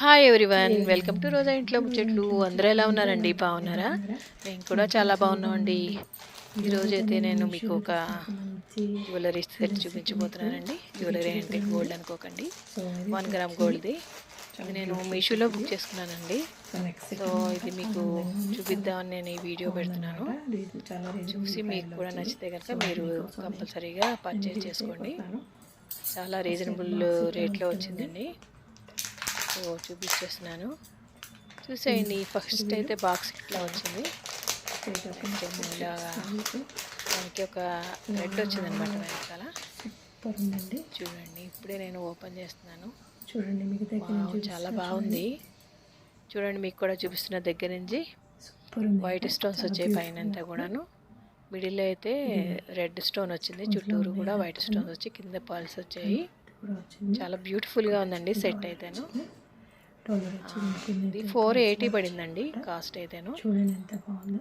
Hi everyone, welcome to రోజా ఇంట్లో ముచ్చట్లు. అందరూ ఎలా ఉన్నారండి? బాగున్నారా? మేము కూడా చాలా బాగున్నామండి. ఈరోజు అయితే నేను మీకు ఒక జ్యువెలరీ సెట్ చూపించబోతున్నానండి. జ్యువెలరీ అంటే గోల్డ్ అనుకోకండి, 1 గ్రామ్ గోల్డ్ది. ఇది నేను మీషోలో బుక్ చేసుకున్నానండి. సో ఇది మీకు చూపిద్దామని నేను ఈ వీడియో పెడుతున్నాను. చూసి మీకు కూడా నచ్చితే కనుక మీరు కంపల్సరీగా పర్చేజ్ చేసుకోండి. చాలా రీజనబుల్ రేట్లో వచ్చిందండి. సో చూపించేస్తున్నాను, చూసేయండి. ఫస్ట్ అయితే బాక్స్ ఇట్లా వచ్చింది. ఇలాగా దానికి ఒక రెడ్ వచ్చింది అనమాట వెనకాల. చూడండి, ఇప్పుడే నేను ఓపెన్ చేస్తున్నాను. చూడండి, మీకు చాలా బాగుంది. చూడండి, మీకు కూడా చూపిస్తున్న దగ్గర నుంచి వైట్ స్టోన్స్ వచ్చాయి పైన అంతా కూడాను. మిడిల్లో అయితే రెడ్ స్టోన్ వచ్చింది, చుట్టూరు కూడా వైట్ స్టోన్స్ వచ్చి కింద పర్ల్స్ వచ్చాయి. చాలా బ్యూటిఫుల్గా ఉందండి సెట్ అయితేను. ఇది 480 పడిందండి కాస్ట్ అయితేను.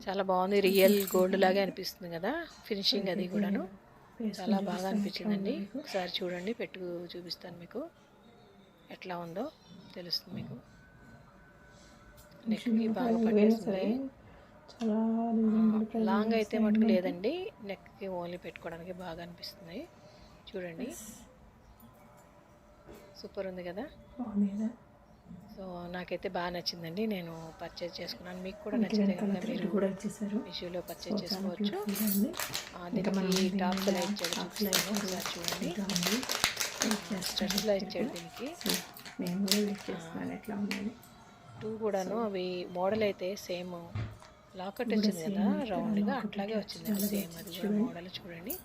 చాలా బాగుంది, రియల్ గోల్డ్ లాగే అనిపిస్తుంది కదా ఫినిషింగ్. అది కూడాను చాలా బాగా అనిపించిందండి. ఒకసారి చూడండి, పెట్టు చూపిస్తాను మీకు ఎట్లా ఉందో తెలుస్తుంది మీకు. నెక్కి బాగా పట్టేస్తుంది. లాంగ్ అయితే మటుకు లేదండి, నెక్కి ఓన్లీ పెట్టుకోవడానికి బాగా అనిపిస్తుంది. చూడండి, సూపర్ ఉంది కదా. సో నాకైతే బాగా నచ్చిందండి, నేను పర్చేజ్ చేసుకున్నాను. మీకు కూడా నచ్చితే కనుక మీరు మీషోలో పర్చేజ్ చేసుకోవచ్చు. దీనికి టాప్ లైట్ ఇచ్చాడు, చూపిస్తాను ఒకసారి చూడండి. స్టడ్స్లో ఇచ్చాడు దీనికి 2 కూడాను. అవి మోడల్ అయితే సేమ్ లాకెట్ వచ్చింది కదా రౌండ్గా, అట్లాగే వచ్చిందండి సేమ్. అది కూడా మోడల్ చూడండి.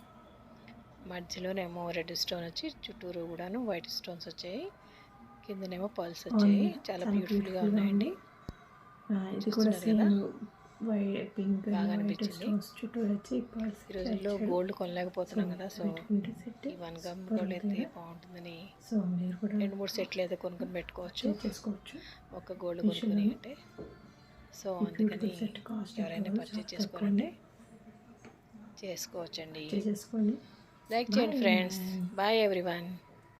మధ్యలోనేమో రెడ్ స్టోన్ వచ్చి చుట్టూరు కూడాను వైట్ స్టోన్స్ వచ్చాయి, కిందనేమో పర్ల్స్ వచ్చాయి. చాలా బ్యూటిఫుల్గా ఉన్నాయండి. చూస్తున్నారు కదా, బాగా అనిపించింది. ఈ రోజుల్లో గోల్డ్ కొనలేకపోతున్నాం కదా, సో ఈ 1 గ్రామ్ గోల్డ్ అయితే బాగుంటుందని 2-3 సెట్లు అయితే కొనుక్కొని పెట్టుకోవచ్చు ఒక గోల్డ్ కొనుక్కొని అంటే. సో అందుకని ఎవరైనా పర్చేజ్ చేసుకోవాలంటే చేసుకోవచ్చండి. లైక్ చేయండి ఫ్రెండ్స్. Bye everyone.